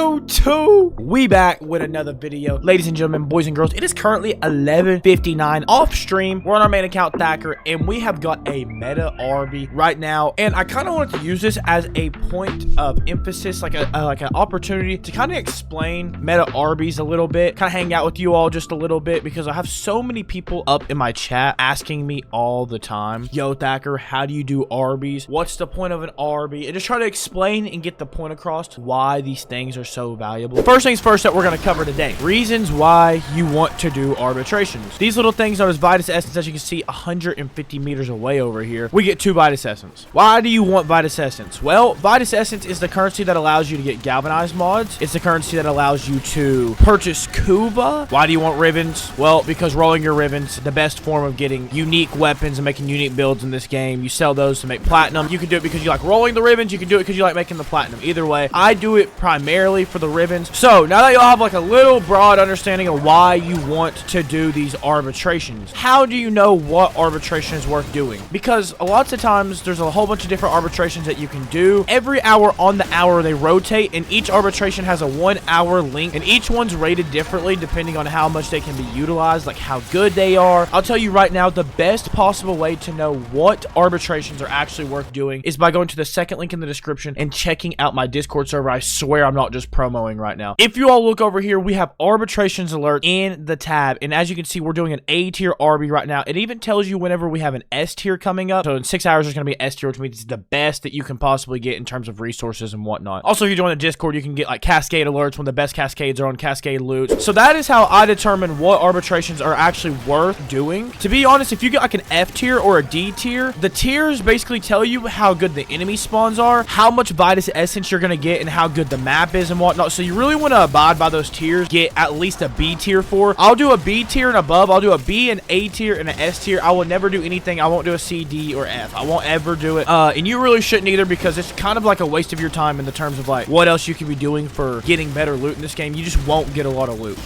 YouTube, we back with another video. Ladies and gentlemen, boys and girls, it is currently 11:59 off stream. We're on our main account Thacker, and we have got a meta RB right now, and I kind of wanted to use this as a point of emphasis, like an opportunity to kind of explain meta RBs a little bit, kind of hang out with you all just a little bit, because I have so many people up in my chat asking me all the time, yo Thacker, how do you do RBs? What's the point of an RB? And just try to explain and get the point across to why these things are so valuable. First things first that we're going to cover today, reasons why you want to do arbitrations. These little things are as Vitus Essence, as you can see 150 meters away over here. We get 2 Vitus Essence. Why do you want Vitus Essence? Well, Vitus Essence is the currency that allows you to get galvanized mods. It's the currency that allows you to purchase Kuva. Why do you want ribbons? Well, because rolling your ribbons, the best form of getting unique weapons and making unique builds in this game. You sell those to make platinum. You can do it because you like rolling the ribbons. You can do it because you like making the platinum. Either way, I do it primarily for the ribbons. So now that y'all have like a little broad understanding of why you want to do these arbitrations, how do you know what arbitration is worth doing? Because a lot of times there's a whole bunch of different arbitrations that you can do. Every hour on the hour they rotate, and each arbitration has a 1 hour length, and each one's rated differently depending on how much they can be utilized, like how good they are. I'll tell you right now, the best possible way to know what arbitrations are actually worth doing is by going to the second link in the description and checking out my Discord server. I swear I'm not just promoing right now. If you all look over here, we have arbitrations alert in the tab, and as you can see, we're doing an A tier RB right now. It even tells you whenever we have an S tier coming up. So in 6 hours there's going to be an S tier, which means it's the best that you can possibly get in terms of resources and whatnot. Also, if you join the Discord, you can get like cascade alerts when the best cascades are on cascade loot. So that is how I determine what arbitrations are actually worth doing. To be honest, if you get like an F tier or a D tier, the tiers basically tell you how good the enemy spawns are, how much Vitus Essence you're going to get, and how good the map is and whatnot. So you really want to abide by those tiers. Get at least a B tier for. I'll do a B tier and above. I'll do a B, an A tier, and an S tier. I will never do anything. I won't do a C, D, or F. I won't ever do it. And you really shouldn't either, because it's kind of like a waste of your time in the terms of like what else you could be doing for getting better loot in this game. You just won't get a lot of loot.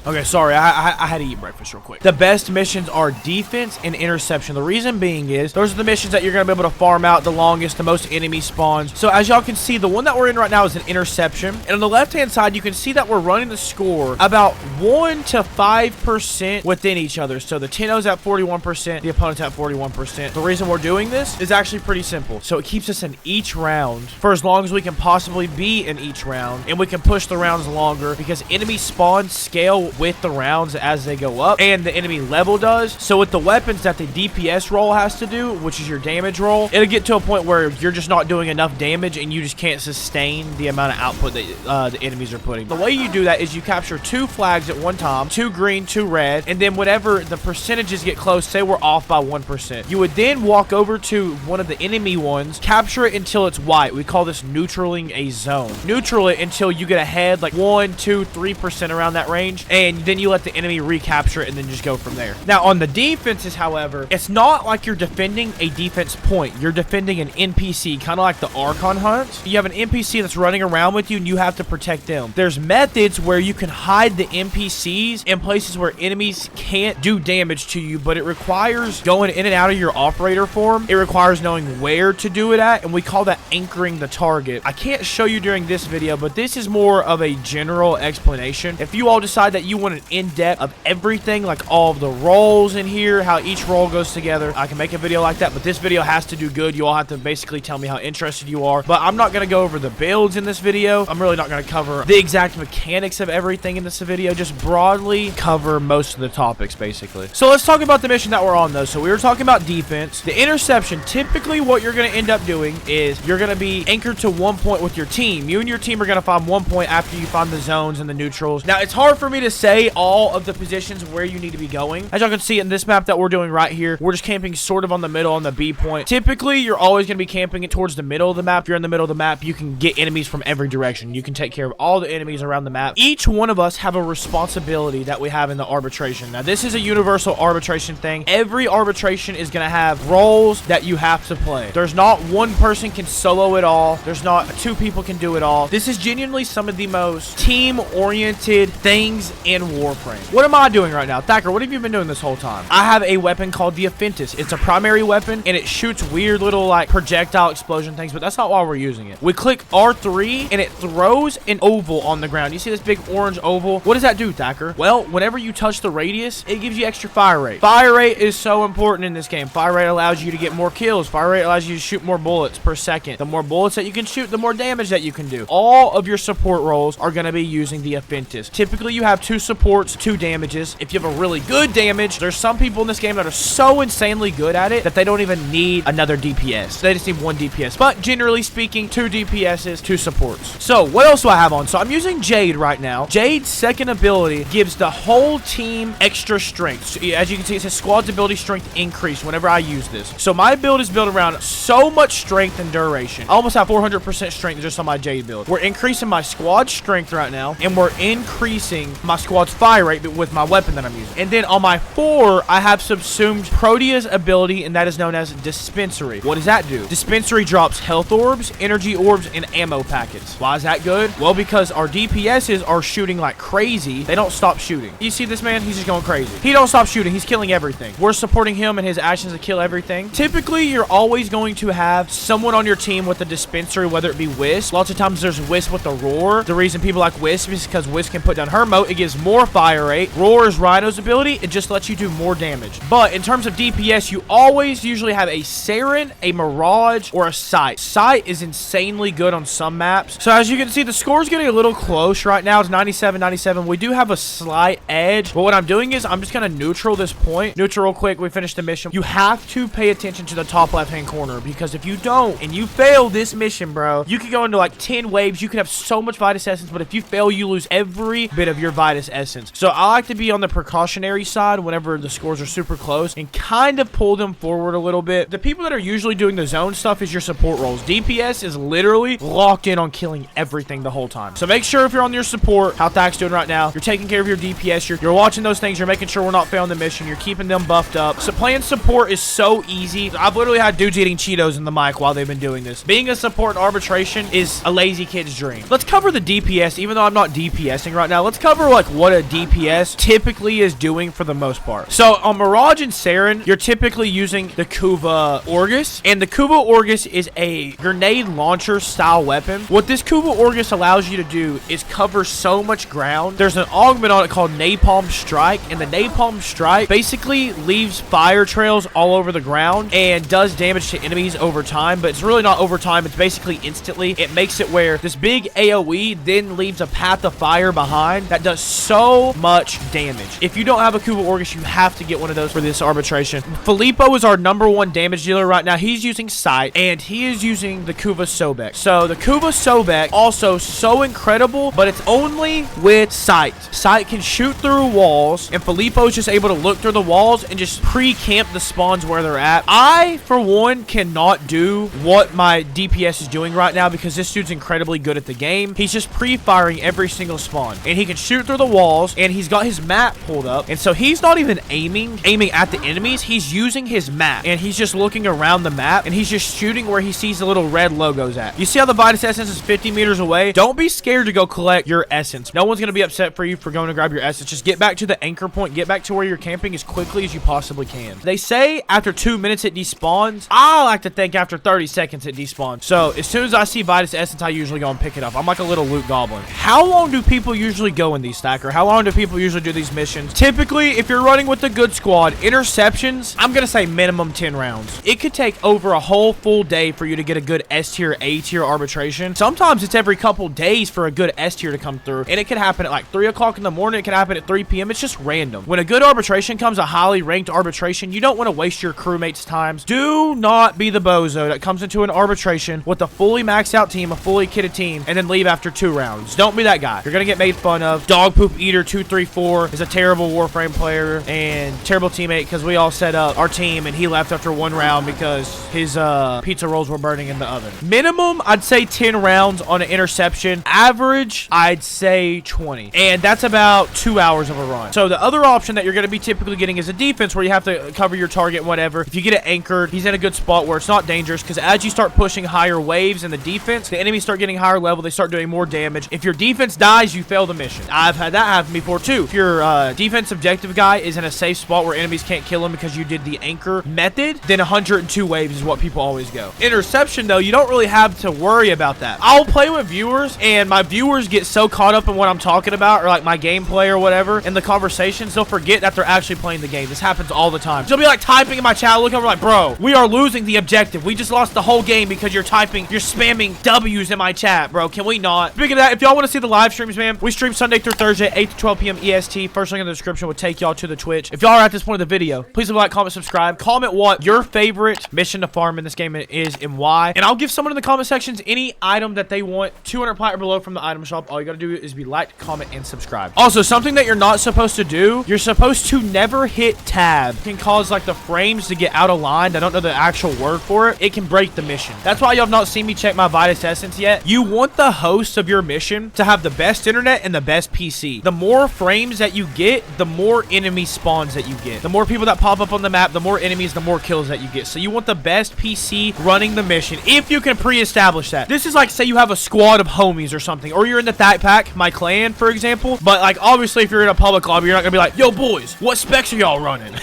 Okay, sorry, I had to eat breakfast real quick. The best missions are defense and interception. The reason being is those are the missions that you're going to be able to farm out the longest, the most enemy spawns. So as y'all can see, the one that we're in right now is an interception. And on the left-hand side, you can see that we're running the score about 1 to 5% within each other. So the Tenno's at 41%, the opponent's at 41%. The reason we're doing this is actually pretty simple. So it keeps us in each round for as long as we can possibly be in each round. And we can push the rounds longer because enemy spawns scale with the rounds as they go up, and the enemy level does. So with the weapons that the DPS roll has to do, which is your damage roll, it'll get to a point where you're just not doing enough damage and you just can't sustain the amount of output that the enemies are putting. The way you do that is you capture 2 flags at one time, 2 green, 2 red, and then whenever the percentages get close, say we're off by 1%, you would then walk over to one of the enemy ones, capture it until it's white. We call this neutraling a zone. Neutral it until you get ahead like 1, 2, 3% around that range, and then you let the enemy recapture it and then just go from there. Now on the defenses, however, it's not like you're defending a defense point. You're defending an NPC, kind of like the Archon hunt. You have an NPC that's running around with you and you have to protect them. There's methods where you can hide the NPCs in places where enemies can't do damage to you, but it requires going in and out of your operator form. It requires knowing where to do it at, and we call that anchoring the target. I can't show you during this video, but this is more of a general explanation. If you all decide that you want an in-depth of everything, like all of the roles in here, how each role goes together, I can make a video like that, but this video has to do good. You all have to basically tell me how interested you are, but I'm not going to go over the builds in this video. I'm really not going to cover the exact mechanics of everything in this video, just broadly cover most of the topics basically. So let's talk about the mission that we're on though. So we were talking about defense. The interception, typically what you're going to end up doing is you're going to be anchored to 1 point with your team. You and your team are going to find 1 point after you find the zones and the neutrals. Now it's hard for me to say all of the positions where you need to be going. As y'all can see in this map that we're doing right here, we're just camping sort of on the middle on the B point. Typically, you're always going to be camping it towards the middle of the map. If you're in the middle of the map, you can get enemies from every direction. You can take care of all the enemies around the map. Each one of us have a responsibility that we have in the arbitration. Now, this is a universal arbitration thing. Every arbitration is going to have roles that you have to play. There's not one person can solo it all. There's not 2 people can do it all. This is genuinely some of the most team-oriented things in Warframe. What am I doing right now? Thacker, what have you been doing this whole time? I have a weapon called the Aphentus. It's a primary weapon, and it shoots weird little, like, projectile explosion things, but that's not why we're using it. We click R3, and it throws an oval on the ground. You see this big orange oval? What does that do, Thacker? Well, whenever you touch the radius, it gives you extra fire rate. Fire rate is so important in this game. Fire rate allows you to get more kills. Fire rate allows you to shoot more bullets per second. The more bullets that you can shoot, the more damage that you can do. All of your support roles are going to be using the Aphentus. Typically, you have 2 supports, 2 damages. If you have a really good damage, there's some people in this game that are so insanely good at it that they don't even need another DPS. They just need 1 DPS. But generally speaking, 2 DPSs, 2 supports. So what else do I have on? So I'm using Jade right now. Jade's second ability gives the whole team extra strength. So as you can see, it says squad's ability strength increase whenever I use this. So my build is built around so much strength and duration. I almost have 400% strength just on my Jade build. We're increasing my squad strength right now, and we're increasing my squad's fire rate with my weapon that I'm using. And then on my 4, I have subsumed Protea's ability, and that is known as Dispensary. What does that do? Dispensary drops health orbs, energy orbs, and ammo packets. Why is that good? Well, because our DPSs are shooting like crazy. They don't stop shooting. You see this man? He's just going crazy. He don't stop shooting. He's killing everything. We're supporting him and his actions to kill everything. Typically, you're always going to have someone on your team with a dispensary, whether it be Wisp. Lots of times there's Wisp with a Roar. The reason people like Wisp is because Wisp can put down her moat. It gives more fire rate. Roar is Rhino's ability. It just lets you do more damage. But in terms of DPS, you always usually have a Saren, a Mirage, or a Sight. Sight is insanely good on some maps. So as you can see, the score's getting a little close right now. It's 97-97. We do have a slight edge, but what I'm doing is I'm just going to neutral this point. Neutral real quick. We finished the mission. You have to pay attention to the top left-hand corner, because if you don't and you fail this mission, bro, you could go into like 10 waves. You could have so much Vitus Essence, but if you fail, you lose every bit of your Vitus Essence. So I like to be on the precautionary side whenever the scores are super close and kind of pull them forward a little bit. The people that are usually doing the zone stuff is your support roles. DPS is literally locked in on killing everything the whole time. So make sure if you're on your support, how Thac's doing right now, you're taking care of your DPS, you're watching those things, you're making sure we're not failing the mission, you're keeping them buffed up. So playing support is so easy. I've literally had dudes eating Cheetos in the mic while they've been doing this. Being a support in arbitration is a lazy kid's dream. Let's cover the DPS, even though I'm not DPSing right now. Let's cover like what a DPS typically is doing for the most part. So on Mirage and Saren, you're typically using the Kuva Orgus, and the Kuva Orgus is a grenade launcher style weapon. What this Kuva Orgus allows you to do is cover so much ground. There's an augment on it called Napalm Strike, and the Napalm Strike basically leaves fire trails all over the ground and does damage to enemies over time, but it's really not over time. It's basically instantly. It makes it where this big AoE then leaves a path of fire behind that does so much damage. If you don't have a Kuva Orgus, you have to get one of those for this arbitration. Filippo is our #1 damage dealer right now. He's using Sight, and he is using the Kuva Sobek. So the Kuva Sobek also so incredible, but it's only with Sight. Sight can shoot through walls, and Filippo is just able to look through the walls and just pre-camp the spawns where they're at. I, for one, cannot do what my DPS is doing right now because this dude's incredibly good at the game. He's just pre-firing every single spawn, and he can shoot through the walls, and he's got his map pulled up, and so he's not even aiming at the enemies. He's using his map, and he's just looking around the map, and he's just shooting where he sees the little red logos at. You see how the Vitus Essence is 50 meters away? Don't be scared to go collect your essence. No one's going to be upset for you for going to grab your essence. Just get back to the anchor point. Get back to where you're camping as quickly as you possibly can. They say after 2 minutes it despawns. I like to think after 30 seconds it despawns. So as soon as I see Vitus Essence, I usually go and pick it up. I'm like a little loot goblin. How long do people usually go in these, Thacker? How long do people usually do these missions? Typically, if you're running with a good squad, interceptions, I'm going to say minimum 10 rounds. It could take over a whole full day for you to get a good S tier, A tier arbitration. Sometimes it's every couple days for a good S tier to come through, and it could happen at like 3 o'clock in the morning. It can happen at 3 p.m. It's just random. When a good arbitration comes, a highly ranked arbitration, you don't want to waste your crewmates' times. Do not be the bozo that comes into an arbitration with a fully maxed out team, a fully kitted team, and then leave after 2 rounds. Don't be that guy. You're going to get made fun of. Dog Poop Eater 234 is a terrible Warframe player and terrible teammate because we all set up our team and he left after 1 round because his pizza rolls were burning in the oven. Minimum, I'd say 10 rounds on an interception. Average, I'd say 20. And that's about 2 hours of a run. So the other option that you're going to be typically getting is a defense where you have to cover your target, whatever. If you get it anchored, he's in a good spot where it's not dangerous because as you start pushing higher waves in the defense, the enemies start getting higher level. They start doing more damage. If your defense dies, you fail the mission. I've had that happened before too. If your defense objective guy is in a safe spot where enemies can't kill him because you did the anchor method, then 102 waves is what people always go. Interception though, you don't really have to worry about that. I'll play with viewers and my viewers get so caught up in what I'm talking about or like my gameplay or whatever in the conversations, they'll forget that they're actually playing the game. This happens all the time. They'll be like typing in my chat, look over like, bro, we are losing the objective. We just lost the whole game because you're spamming W's in my chat, bro. Can we not? Speaking of that, if y'all want to see the live streams, man, we stream Sunday through Thursday, 8 to 12 p.m. EST. First link in the description will take y'all to the Twitch. If y'all are at this point of the video, please leave a like, comment, subscribe. Comment what your favorite mission to farm in this game is and why. And I'll give someone in the comment sections any item that they want, 200 plat or below from the item shop. All you gotta do is be like, comment, and subscribe. Also, something that you're not supposed to do, you're supposed to never hit tab. It can cause like the frames to get out of line. I don't know the actual word for it. It can break the mission. That's why y'all have not seen me check my Vitus Essence yet. You want the host of your mission to have the best internet and the best PC. The more frames that you get, the more enemy spawns that you get. The more people that pop up on the map, the more enemies, the more kills that you get. So you want the best PC running the mission if you can pre-establish that. This is like, say you have a squad of homies or something, or you're in the Thack pack, my clan, for example. But like, obviously, if you're in a public lobby, you're not gonna be like, yo, boys, what specs are y'all running?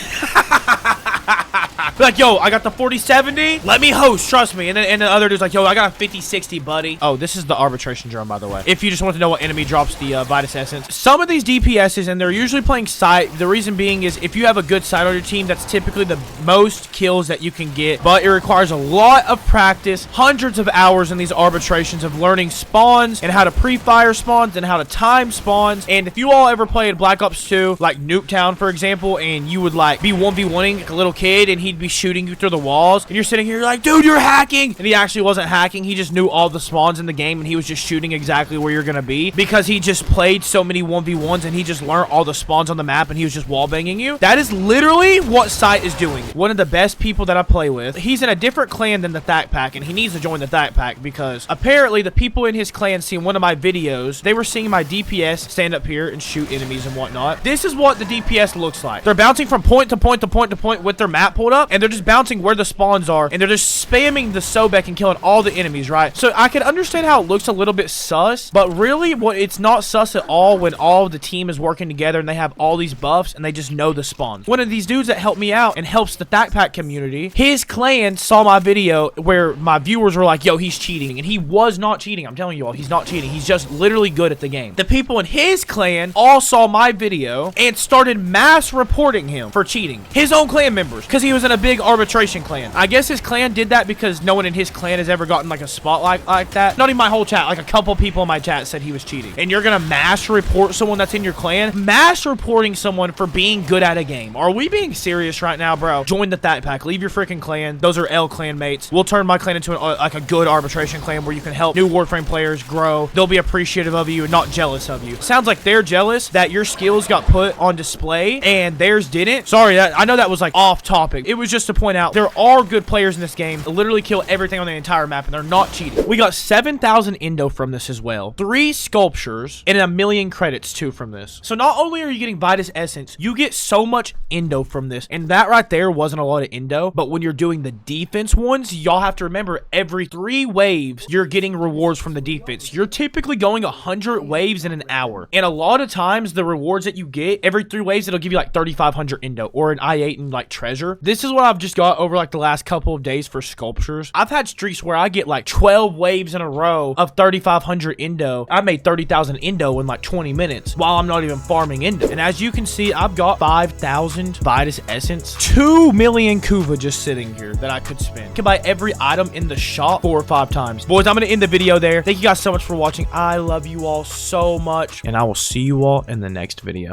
Like, yo, I got the 4070. Let me host, trust me. And then the other dude's like, yo, I got a 5060, buddy. Oh, this is the arbitration drone, by the way. If you just want to know what enemy drops the Vitus Essence. Some of these DPSs, and they're usually playing site. The reason being is if you have a good site on your team, that's typically the most kills that you can get. But it requires a lot of practice, hundreds of hours in these arbitrations of learning spawns and how to pre-fire spawns and how to time spawns. And if you all ever played Black Ops 2, like Nuketown, for example, and you would like be 1v1ing like a little kid and he'd be shooting you through the walls, and you're sitting here, you're like, dude, you're hacking. And he actually wasn't hacking. He just knew all the spawns in the game, and he was just shooting exactly where you're gonna be because he just played so many 1v1s and he just learned all the spawns on the map, and he was just wallbanging you. That is literally what Sight is doing. One of the best people that I play with, he's in a different clan than the Thack pack, and he needs to join the Thack pack because apparently the people in his clan seen one of my videos. They were seeing my DPS stand up here and shoot enemies and whatnot. This is what the DPS looks like. They're bouncing from point to point to point to point with their map pulled up, and they're just bouncing where the spawns are, and they're just spamming the Sobek and killing all the enemies, right? So I can understand how it looks a little bit sus, but really it's not sus at all when all the team is working together and they have all these buffs and they just know the spawns. One of these dudes that helped me out and helps the Thack pack community, his clan saw my video where my viewers were like, yo, he's cheating, and he was not cheating. I'm telling you all, he's not cheating. He's just literally good at the game. The people in his clan all saw my video and started mass reporting him for cheating. His own clan members, because he was in a big arbitration clan. I guess his clan did that because no one in his clan has ever gotten like a spotlight like that. Not even my whole chat, like a couple people in my chat said he was cheating. And you're gonna mass report someone that's in your clan? Mass reporting someone for being good at a game. Are we being serious right now, bro? Join the Thack pack. Leave your freaking clan. Those are L clan mates. We'll turn my clan into like a good arbitration clan where you can help new Warframe players grow. They'll be appreciative of you and not jealous of you. Sounds like they're jealous that your skills got put on display and theirs didn't. Sorry, I know that was like off topic. It was just to point out there are good players in this game that literally kill everything on the entire map, and they're not cheating. We got 7,000 Indo from this as well. 3 sculptures and 1 million credits too from this. So not only are you getting Vitus Essence, you get so much Indo from this. And that right there wasn't a lot of Indo, but when you're doing the defense ones, y'all have to remember every 3 waves, you're getting rewards from the defense. You're typically going 100 waves in an hour. And a lot of times the rewards that you get every 3 waves, it'll give you like 3,500 Indo or an I8 and like treasure. This is what I've just got over like the last couple of days for sculptures. I've had streaks where I get like 12 waves in a row of 3,500 Indo. I made 30,000 Indo in like 20 minutes while I'm not even farming Indo. And as you can see, I've got 5,000 Vitus Essence, 2 million Kuva just sitting here that I could spend. I can buy every item in the shop 4 or 5 times. Boys, I'm going to end the video there. Thank you guys so much for watching. I love you all so much, and I will see you all in the next video.